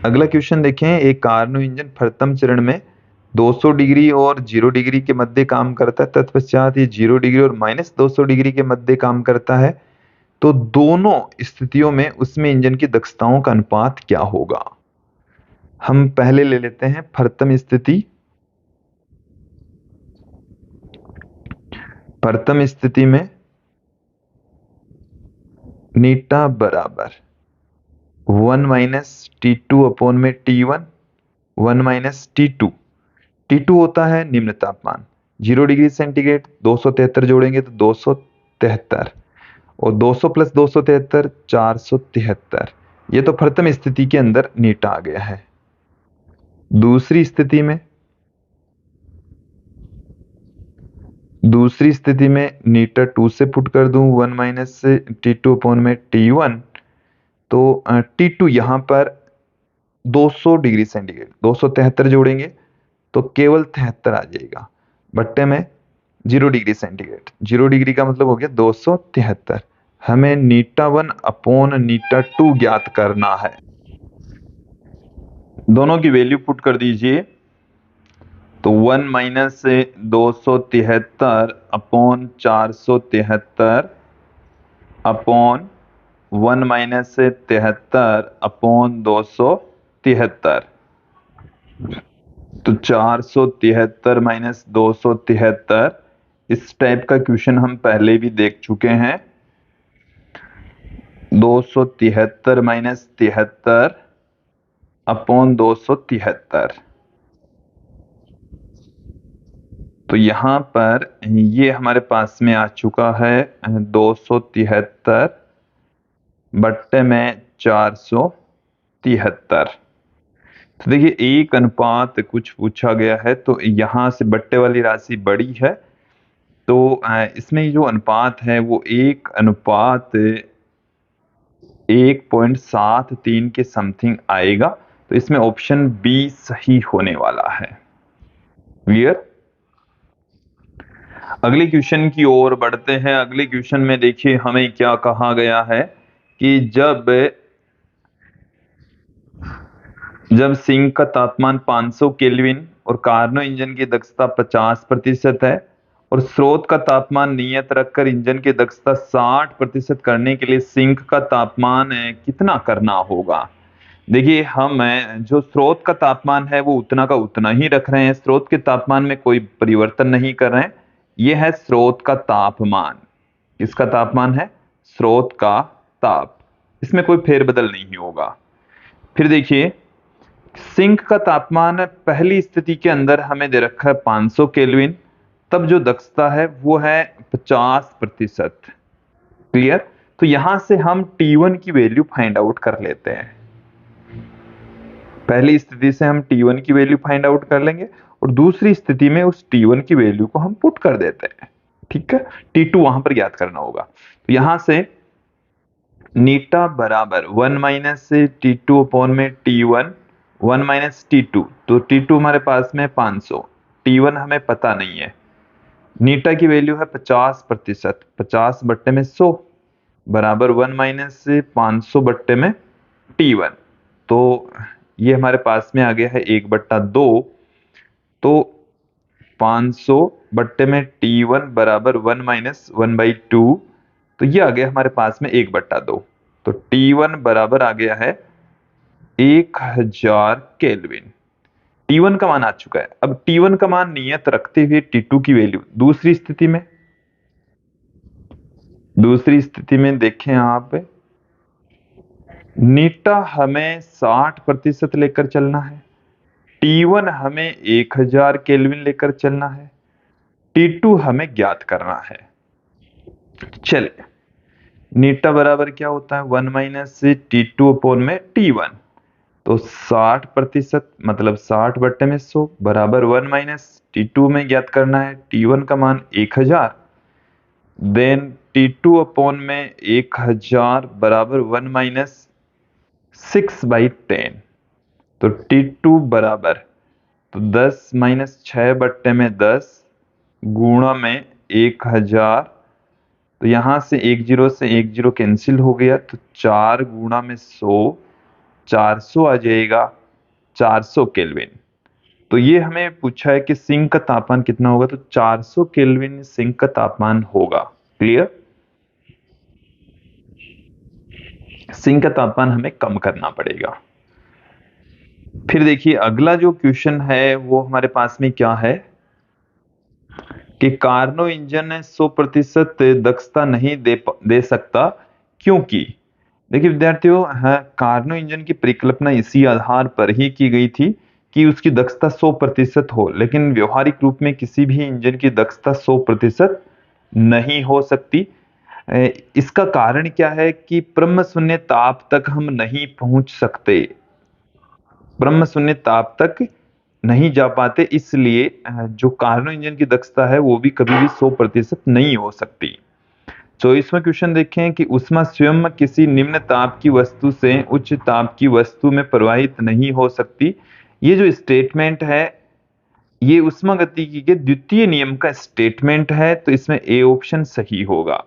अगला क्वेश्चन देखें। एक कार्नो इंजन प्रथम चरण में 200 डिग्री और 0 डिग्री के मध्य काम करता है, तत्पश्चात ये 0 डिग्री और -200 डिग्री के मध्य काम करता है। तो दोनों स्थितियों में उसमें इंजन की दक्षताओं का अनुपात क्या होगा। हम पहले ले लेते हैं प्रथम स्थिति। प्रथम स्थिति में नीटा बराबर 1 माइनस T2 अपॉन में T1, 1 माइनस T2। T2 होता है निम्न तापमान 0 डिग्री सेंटीग्रेड, 273 जोड़ेंगे तो 273, और 200 प्लस 273 473। ये तो प्रथम स्थिति के अंदर नीटा आ गया है। दूसरी स्थिति में नीटा 2 से पुट कर दूं, 1 माइनस T2 अपॉन में T1। तो T2 यहां पर 200 डिग्री सेंटीग्रेड, 273 जोड़ेंगे तो केवल 73 आ जाएगा, बट्टे में 0 डिग्री सेंटीग्रेड, 0 डिग्री का मतलब हो गया 273। हमें नीटा 1 अपॉन नीटा 2 ज्ञात करना है। दोनों की वैल्यू पुट कर दीजिए, तो 1 माइनस 273 अपॉन 473 अपॉन 1-73/273। तो 473 - 273, इस टाइप का क्वेश्चन हम पहले भी देख चुके हैं। 273 - 73/273। तो यहाँ पर ये हमारे पास में आ चुका है 273/473। तो देखिए 1 अनुपात कुछ पूछा गया है, तो यहाँ से बट्टे वाली राशि बड़ी है, तो इसमें ये जो अनुपात है वो 1:1.73 के समथिंग आएगा। तो इसमें ऑप्शन बी सही होने वाला है। क्लियर? अगले क्वेश्चन की ओर बढ़ते हैं। अगले क्वेश्चन में देखिए हमें क्या कहा गया है कि जब सिंक का तापमान 500 केल्विन और कार्नो इंजन की दक्षता 50% है और स्रोत का तापमान नियत रखकर इंजन की दक्षता 60% करने के लिए सिंक का तापमान कितना करना होगा। देखिए हम जो स्रोत का तापमान है वो उतना का उतना ही रख रहे हैं, स्रोत के तापमान में कोई परिवर्तन नहीं कर रहे हैं। यह है स्रोत का तापमान। किसका तापमान है? स्रोत का ताप। इसमें कोई फेरबदल नहीं होगा। फिर देखिए सिंक का तापमान पहली स्थिति के अंदर हमें दे रखा है 500 केल्विन, तब जो दक्षता है वो है 50%। क्लियर? तो यहां से हम T1 की वैल्यू फाइंड आउट कर लेते हैं। पहली स्थिति से हम T1 की वैल्यू फाइंड आउट कर लेंगे और दूसरी स्थिति में उस T1 की वैल्यू को हम पुट कर देते हैं। ठीक है, T2 वहां पर ज्ञात करना होगा। तो यहां से नीटा बराबर 1 - T2 में T1, 1 - T2, तो T2 हमारे पास में 500, T1 हमें पता नहीं है। नीटा की वैल्यू है 50%, 50/100 बराबर 1 - 500 बट्टे में T1। तो ये हमारे पास में आ गया है 1/2। तो 500 बट्टे में T1 बराबर 1 - 1/2। तो ये आ गया हमारे पास में 1/2। तो T1 बराबर आ गया है 1000 केल्विन। T1 का मान आ चुका है। अब T1 का मान नियत रखते हुए T2 की वैल्यू दूसरी स्थिति में देखें आप, नीटा हमें 60% लेकर चलना है, T1 हमें 1000 केल्विन लेकर चलना है, T2 हमें ज्ञात करना है। चले, नीटा बराबर क्या होता है? 1 - T2 में T1। तो 60% मतलब 60/100 बराबर 1 - T2 में ज्ञात करना है T1 का मान 1000। देन T2 में 1000 बराबर 1 - 6/10। तो T2 बराबर, तो 10 - 6/10 गुणा में 1000। तो यहां से 10 से 10 कैंसिल हो गया, तो 4 गुणा में 100, 400 आ जाएगा, 400 केल्विन। तो ये हमें पूछा है कि सिंक का तापमान कितना होगा, तो 400 केल्विन सिंक का तापमान होगा। क्लियर? सिंक का तापमान हमें कम करना पड़ेगा। फिर देखिए अगला जो क्वेश्चन है वो हमारे पास में क्या है कि कार्नो इंजन 100% दक्षता नहीं दे सकता, क्योंकि देखिए विद्यार्थियों, कार्नो इंजन की परिकल्पना इसी आधार पर ही की गई थी कि उसकी दक्षता 100% हो, लेकिन व्यवहारिक रूप में किसी भी इंजन की दक्षता 100% नहीं हो सकती। इसका कारण क्या है कि ब्रह्म शून्य ताप तक हम नहीं पहुंच सकते, ब्रह्म शून्य ताप तक नहीं जा पाते, इसलिए जो कार्नो इंजन की दक्षता है वो भी कभी भी 100% नहीं हो सकती। 24वां क्वेश्चन देखें कि ऊष्मा स्वयं किसी निम्न ताप की वस्तु से उच्च ताप की वस्तु में प्रवाहित नहीं हो सकती। ये जो स्टेटमेंट है ये ऊष्मागतिकी के द्वितीय नियम का स्टेटमेंट है, तो इसमें ए ऑप्शन सही होगा।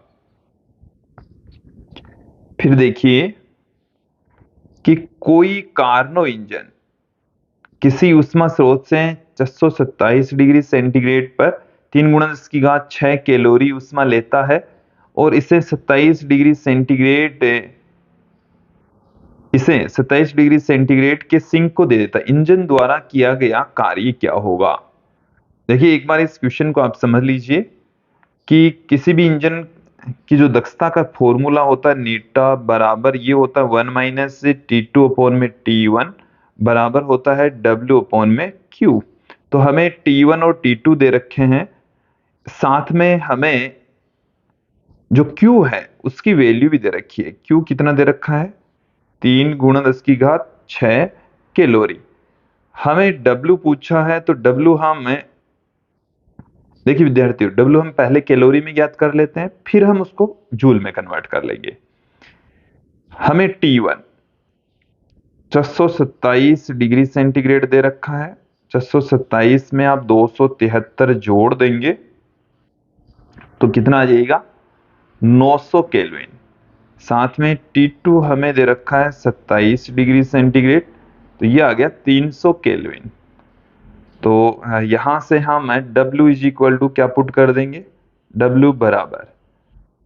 फिर देखिए कि कोई कार्नो इंजन किसी ऊष्मा स्रोत से 627 डिग्री सेंटीग्रेड पर 3 × 10⁶ कैलोरी ऊष्मा लेता है और इसे 27 डिग्री सेंटीग्रेड इसे 27 डिग्री सेंटीग्रेड के सिंक को दे देता, इंजन द्वारा किया गया कार्य क्या होगा। देखिए एक बार इस क्वेश्चन को आप समझ लीजिए कि किसी भी इंजन की जो दक्षता का फॉर्मूला होता है नीटा बराबर ये होता है 1 - T2/T1 बराबर होता है W/Q। तो हमें T1 और T2 दे रखे हैं, साथ में हमें जो Q है उसकी वैल्यू भी दे रखी है। Q कितना दे रखा है, 3 × 10⁶ कैलोरी। हमें W पूछा है तो W हमें, देखिए विद्यार्थियों, W हम पहले कैलोरी में ज्ञात कर लेते हैं, फिर हम उसको जूल में कन्वर्ट कर लेंगे। हमें T1 627 डिग्री सेंटीग्रेड दे रखा है, 627 में आप 273 जोड़ देंगे तो कितना आ जाएगा, 900 केल्विन। साथ में T2 हमें दे रखा है 27 डिग्री सेंटीग्रेड, तो ये आ गया 300 केल्विन। तो यहां से हम W इज इक्वल टू क्या पुट कर देंगे, W बराबर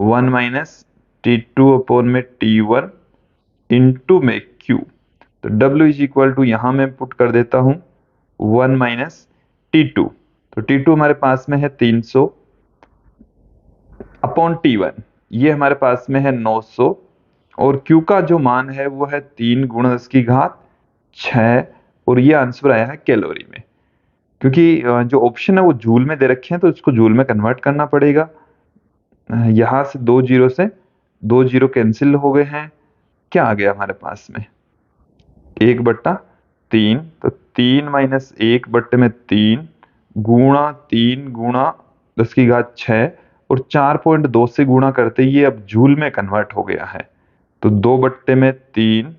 1 - T2/T1 इंटू में Q। तो W इज इक्वल टू यहां मैं पुट कर देता हूं 1 - T2। तो T2 हमारे पास में है 300 अपॉन T1, ये हमारे पास में है 900, और Q का जो मान है वो है 3 × 10⁶, और ये आंसर आया है कैलोरी में। क्योंकि जो ऑप्शन है वो जूल में दे रखे हैं तो इसको जूल में कन्वर्ट करना पड़ेगा। यहां से 2 जीरो से 2 जीरो कैंसिल हो गए हैं, क्या आ गया हमारे पास में 1/3। तो 3 - 1/3 गुणा 3 × 10⁶, और 4.2 से गुणा करते ही ये अब जूल में कन्वर्ट हो गया है। तो 2/3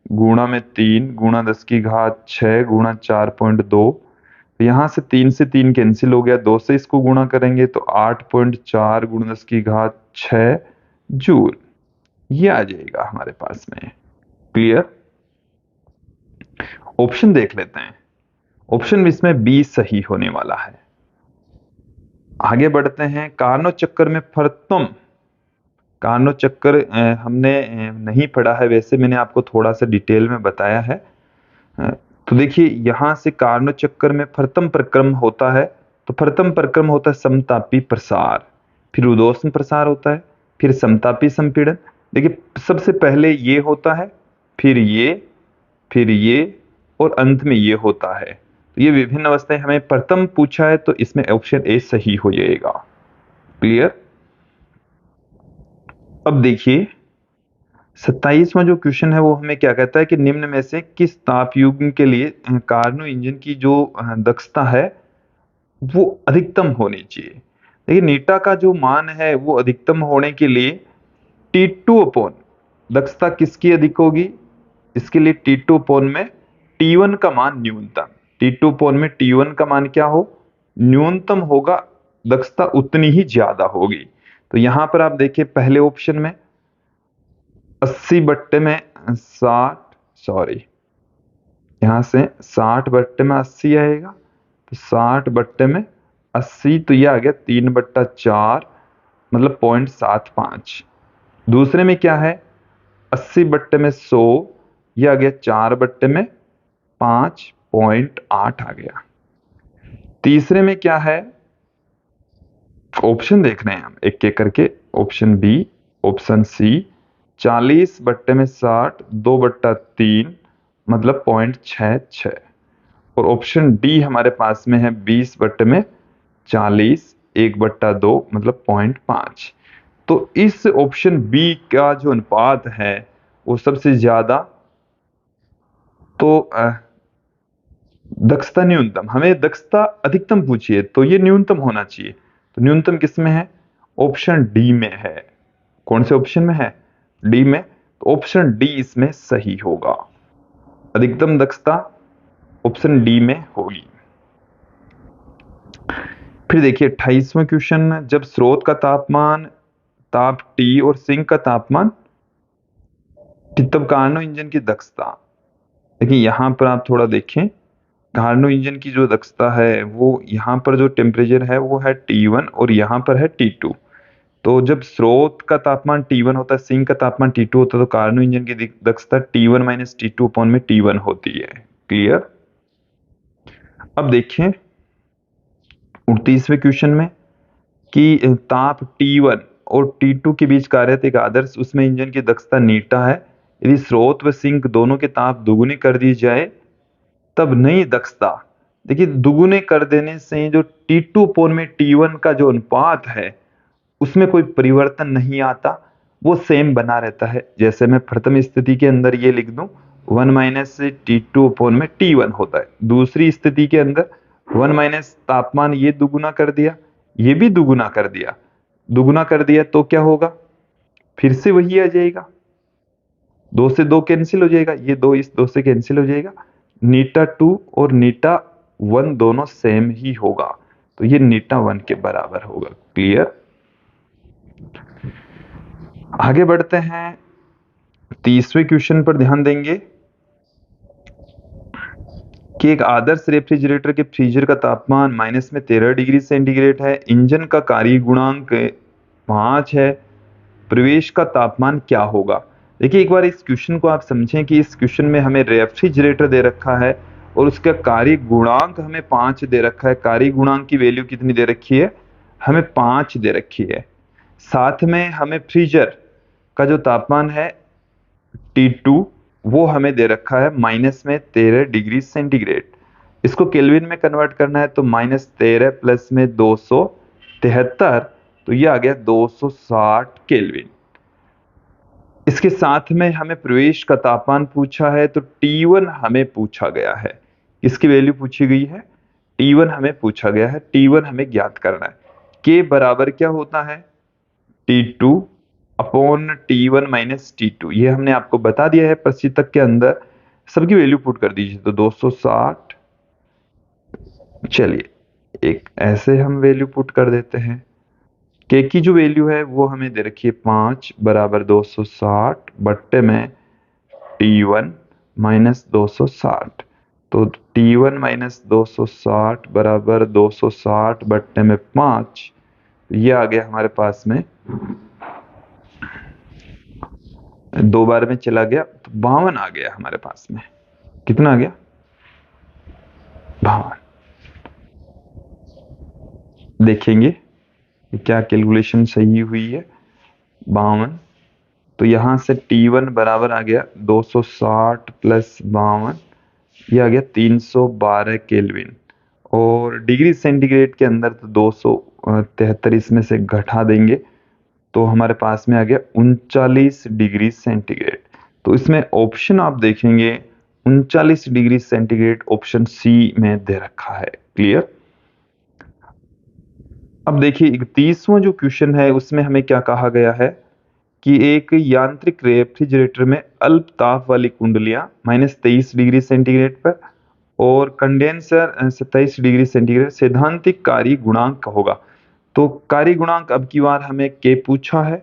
गुणा में 3 गुणा 10⁶ गुणा 4.2। तो यहां से 3 से 3 कैंसिल हो गया, 2 से इसको गुणा करेंगे तो 8.4 गुणा 10⁶ जूल, ये आ जाएगा हमारे पास में। क्लियर। ऑप्शन देख लेते हैं, ऑप्शन इसमें बी सही होने वाला है। आगे बढ़ते हैं, कार्नोट चक्कर में प्रथम, कार्नोट चक्कर हमने नहीं पढ़ा है, वैसे मैंने आपको थोड़ा सा डिटेल में बताया है। तो देखिए यहां से कार्नोट चक्कर में प्रथम प्रक्रम होता है, तो प्रथम प्रक्रम होता है समतापी प्रसार, फिर उदोष्ण प्रसार होता है, फिर समतापी संपीड़न। देखिए सबसे पहले ये होता है, फिर ये और अंत में ये होता है। तो ये विभिन्न अवस्थाएं हमें प्रथम पूछा है, तो इसमें ऑप्शन ए सही हो जाएगा। क्लियर। अब देखिए 27वां जो क्वेश्चन है वो हमें क्या कहता है कि निम्न में से किस ताप युग्म के लिए कार्नो इंजन की जो दक्षता है वो अधिकतम होनी चाहिए। देखिए नीटा का जो मान है वो अधिकतम होने के लिए T2 दक्षता किसकी अधिक होगी, इसके लिए T2 में T1 का मान न्यूनतम, T2 में T1 का मान क्या हो, न्यूनतम होगा, दक्षता उतनी ही ज्यादा होगी। तो यहां पर आप देखिए पहले ऑप्शन में 80/60, सॉरी यहां से 60/80 आएगा, तो 60/80, तो ये आ गया 3/4 मतलब 0.75। दूसरे में क्या है 80/100, ये आ गया 4/5.8 आ गया। तीसरे में क्या है, ऑप्शन देख रहे हैं हम एक एक करके, ऑप्शन बी, ऑप्शन सी 40/60 2/3 मतलब 0.66, और ऑप्शन डी हमारे पास में है 20/40 1/2 मतलब 0.5। तो इस ऑप्शन बी का जो अनुपात है वो सबसे ज्यादा, तो दक्षता न्यूनतम, हमें दक्षता अधिकतम पूछिए तो ये न्यूनतम होना चाहिए, तो न्यूनतम किस में है, ऑप्शन डी में है। कौन से ऑप्शन में है, डी में, तो ऑप्शन डी इसमें सही होगा, अधिकतम दक्षता ऑप्शन डी में होगी। फिर देखिए 28वां क्वेश्चन, जब स्रोत का तापमान ताप T और सिंक का तापमान T, तब कार्नो इंजन की दक्षता। देखिए यहां पर आप थोड़ा देखें, कार्नो इंजन की जो दक्षता है वो यहाँ पर जो टेम्परेचर है वो है T1 और यहाँ पर है T2। तो जब स्रोत का तापमान T1 होता है, सिंक का तापमान T2 होता है, तो कार्नो इंजन की दक्षता T1 माइनस T2 अपॉन में T1 होती है। क्लियर? अब देखें 29वें क्वेश्चन में कि ताप T1 और T2 के बीच कार्यरत एक आदर्श उसमें इंजन की दक्षता नीटा है। यदि स्रोत व सिंक दोनों के ताप दुगुने कर दी जाए तब नई दक्षता, देखिए दुगुने कर देने से जो T2 अपॉन में T1 का जो अनुपात है उसमें कोई परिवर्तन नहीं आता, वो सेम बना रहता है। जैसे मैं प्रथम स्थिति के अंदर ये लिख दूं 1 माइनस T2 अपॉन में T1 होता है। दूसरी स्थिति के अंदर 1 माइनस तापमान ये दुगुना कर दिया, ये भी दुगुना कर दिया, दुगुना कर दिया तो क्या होगा, फिर से वही आ जाएगा, 2 से 2 कैंसिल हो जाएगा, ये 2 इस 2 से कैंसिल हो जाएगा, नीटा 2 और नीटा 1 दोनों सेम ही होगा, तो ये नीटा 1 के बराबर होगा। क्लियर? आगे बढ़ते हैं 30वें क्वेश्चन पर ध्यान देंगे कि एक आदर्श रेफ्रिजरेटर के फ्रीजर का तापमान माइनस में 13 डिग्री सेंटीग्रेड है, इंजन का कार्य गुणांक 5 है, प्रवेश का तापमान क्या होगा। देखिए एक बार इस क्वेश्चन को आप समझें कि इस क्वेश्चन में हमें रेफ्रिजरेटर दे रखा है और उसका कार्य गुणांक हमें 5 दे रखा है। कार्य गुणांक की वैल्यू कितनी दे रखी है, हमें 5 दे रखी है। साथ में हमें फ्रीजर का जो तापमान है T2 वो हमें दे रखा है माइनस में 13 डिग्री सेंटीग्रेड। इसको केल्विन में कन्वर्ट करना है तो माइनस 13 प्लस में 273, तो ये आ गया 260 केल्विन। इसके साथ में हमें प्रवेश का तापमान पूछा है तो T1 हमें पूछा गया है। इसकी वैल्यू पूछी गई है, T1 हमें पूछा गया है, T1 हमें ज्ञात करना है। के बराबर क्या होता है, T2 upon T1 minus T2, ये हमने आपको बता दिया है प्रशीतक के अंदर। सबकी वैल्यू पुट कर दीजिए तो 260, चलिए एक ऐसे हम वैल्यू पुट कर देते हैं। के की जो वैल्यू है वो हमें दे रखी है 5 बराबर 260 बट्टे में T1 माइनस 260, तो T1 माइनस 260 बराबर 260 बट्टे में 5, ये आ गया हमारे पास में, 2 बार में चला गया तो 52 आ गया हमारे पास में। कितना आ गया, 52। देखेंगे कि क्या कैलकुलेशन सही हुई है। 52, तो यहां से T1 बराबर आ गया 260 प्लस 52, ये आ गया 312 केल्विन, और डिग्री सेंटीग्रेड के अंदर तो 273 इसमें से घटा देंगे तो हमारे पास में आ गया 39 डिग्री सेंटीग्रेड। तो इसमें ऑप्शन आप देखेंगे 39 डिग्री सेंटीग्रेड ऑप्शन सी में दे रखा है। क्लियर? अब देखिए 31वां जो क्वेश्चन है उसमें हमें क्या कहा गया है कि एक यांत्रिक रेफ्रिजरेटर में अल्प ताप वाली कुंडलियां माइनस 23 डिग्री सेंटीग्रेड पर और कंडेंसर 27 डिग्री सेंटीग्रेड, सैद्धांतिक कार्य गुणांक होगा। तो कार्य गुणांक अब की बार हमें के पूछा है,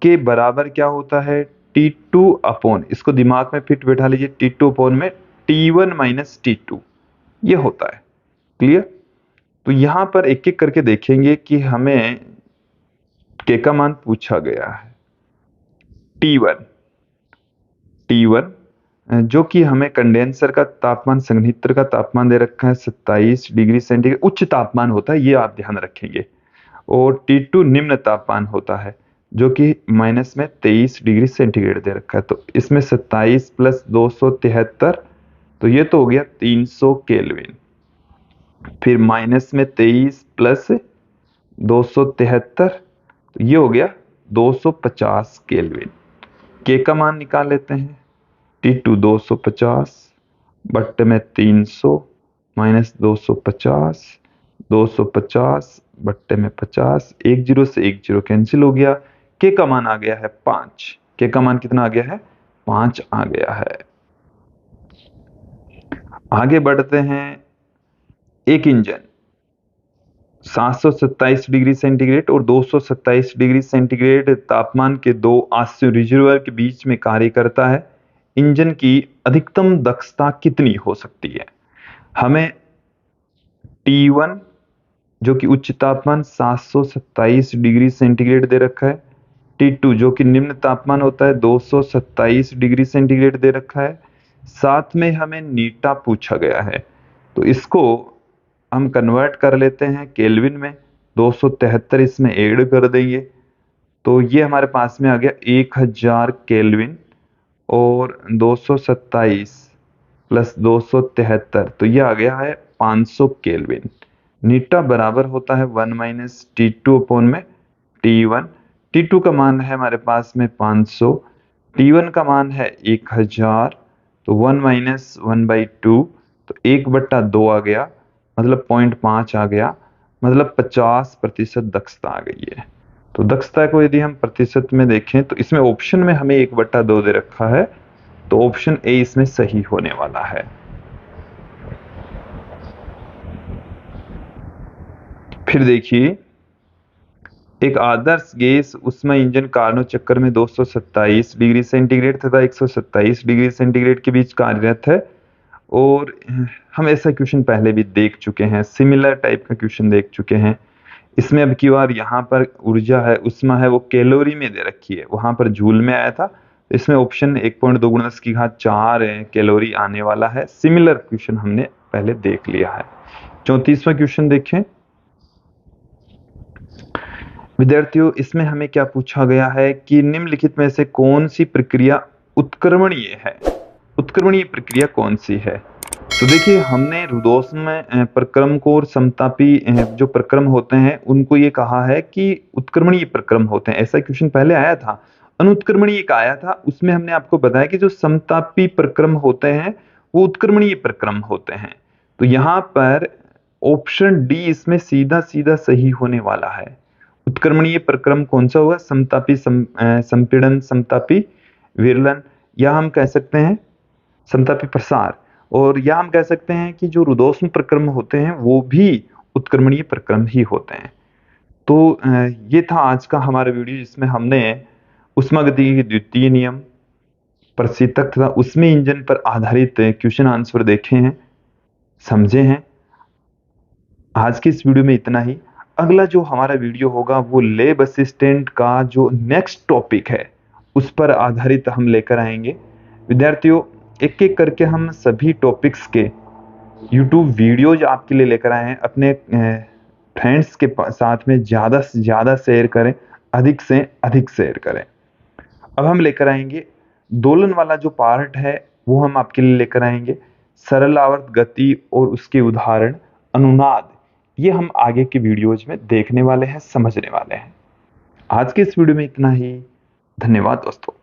के बराबर क्या होता है T2 अपॉन, इसको दिमाग में फिट बैठा लीजिए, T2 अपॉन में T1 माइनस T2 ये होता है। क्लियर? तो यहां पर एक एक करके देखेंगे कि हमें के का मान पूछा गया है T1, जो कि हमें कंडेंसर का तापमान, संघनित्र का तापमान दे रखा है 27 डिग्री सेंटीग्रेड, उच्च तापमान होता है ये आप ध्यान रखेंगे, और T2 निम्न तापमान होता है जो कि माइनस में 23 डिग्री सेंटीग्रेड दे रखा है। तो इसमें 27 प्लस 273, तो ये तो हो गया 300 केल्विन, फिर माइनस में 23 प्लस 273, तो ये हो गया 250 केल्विन। के का मान निकाल लेते हैं, T2 250 बट्टे में 300 माइनस 250, 250 बट्टे में 50, एक जीरो से एक जीरो कैंसिल हो गया, के का मान आ गया है 5। के का मान कितना आ गया है, 5 आ गया है। आगे बढ़ते हैं, एक इंजन 727 डिग्री सेंटीग्रेड और 227 डिग्री सेंटीग्रेड तापमान के दो आश्चर्य रिजर्वायर के बीच में कार्य करता है। इंजन की अधिकतम दक्षता कितनी हो सकती है। हमें T1 जो कि उच्च तापमान 727 डिग्री सेंटीग्रेड दे रखा है। T2 जो कि निम्न तापमान होता है 227 डिग्री सेंटीग्रेड दे रखा है। साथ में हमें नीटा पूछा गया है, तो इसको हम कन्वर्ट कर लेते हैं केल्विन में। 273 इसमें ऐड कर देंगे, तो ये हमारे पास में आ गया 1000 केल्विन और 227 प्लस 273, तो ये आ गया है 500 केल्विन। नीटा बराबर होता है 1 माइनस T2 अपॉन में T1। T2 का मान है हमारे पास में 500, T1 का मान है 1000, तो 1 माइनस 1/2, तो 1/2 आ गया, मतलब 0.5 आ गया, मतलब 50% दक्षता आ गई है। तो दक्षता को यदि हम प्रतिशत में देखें तो इसमें ऑप्शन में हमें 1/2 दे रखा है, तो ऑप्शन ए इसमें सही होने वाला है। फिर देखिए, एक आदर्श गैस उष्मा इंजन कार्नो चक्कर में 227 डिग्री सेंटीग्रेड तथा 127 डिग्री सेंटीग्रेड के बीच कार्यरत है। और हम ऐसा क्वेश्चन पहले भी देख चुके हैं, सिमिलर टाइप का क्वेश्चन देख चुके हैं। इसमें अब की बार यहाँ पर ऊर्जा है, उष्मा है, वो कैलोरी में दे रखी है, वहां पर जूल में आया था। इसमें ऑप्शन 1.2 × 10⁴ कैलोरी आने वाला है। सिमिलर क्वेश्चन हमने पहले देख लिया है। 34वां क्वेश्चन देखें विद्यार्थियों, इसमें हमें क्या पूछा गया है कि निम्नलिखित में से कौन सी प्रक्रिया उत्क्रमणीय है। उत्क्रमणीय प्रक्रिया कौन सी है? तो देखिए, हमने रुदोष्म प्रक्रम को और समतापी जो प्रक्रम होते हैं उनको ये कहा है कि उत्क्रमणीय प्रक्रम होते हैं। ऐसा क्वेश्चन पहले आया था, अनुत्क्रमणीय का आया था, उसमें हमने आपको बताया कि जो समतापी प्रक्रम होते हैं वो उत्क्रमणीय प्रक्रम होते हैं। तो यहाँ पर ऑप्शन डी इसमें सीधा सीधा सही होने वाला है। उत्क्रमणीय प्रक्रम कौन सा होगा? समतापी संपीड़न, समतापी विरलन, या हम कह सकते हैं समतापी प्रसार, और या हम कह सकते हैं कि जो रुदोष्म प्रक्रम होते हैं वो भी उत्क्रमणीय प्रक्रम ही होते हैं। तो ये था आज का हमारा वीडियो, जिसमें हमने ऊष्मागतिकी के द्वितीय नियम, प्रशीतक तथा ऊष्मीय इंजन पर आधारित क्वेश्चन आंसर देखे हैं, समझे हैं। आज की इस वीडियो में इतना ही। अगला जो हमारा वीडियो होगा वो लैब असिस्टेंट का जो नेक्स्ट टॉपिक है उस पर आधारित हम लेकर आएंगे। विद्यार्थियों, एक एक करके हम सभी टॉपिक्स के यूट्यूब वीडियोज आपके लिए लेकर आए हैं। अपने फ्रेंड्स के साथ में ज़्यादा से ज़्यादा शेयर करें, अधिक से अधिक शेयर करें। अब हम लेकर आएंगे दोलन वाला जो पार्ट है वो हम आपके लिए लेकर आएंगे। सरल आवर्त गति और उसके उदाहरण, अनुनाद, ये हम आगे की वीडियोज में देखने वाले हैं, समझने वाले हैं। आज के इस वीडियो में इतना ही। धन्यवाद दोस्तों।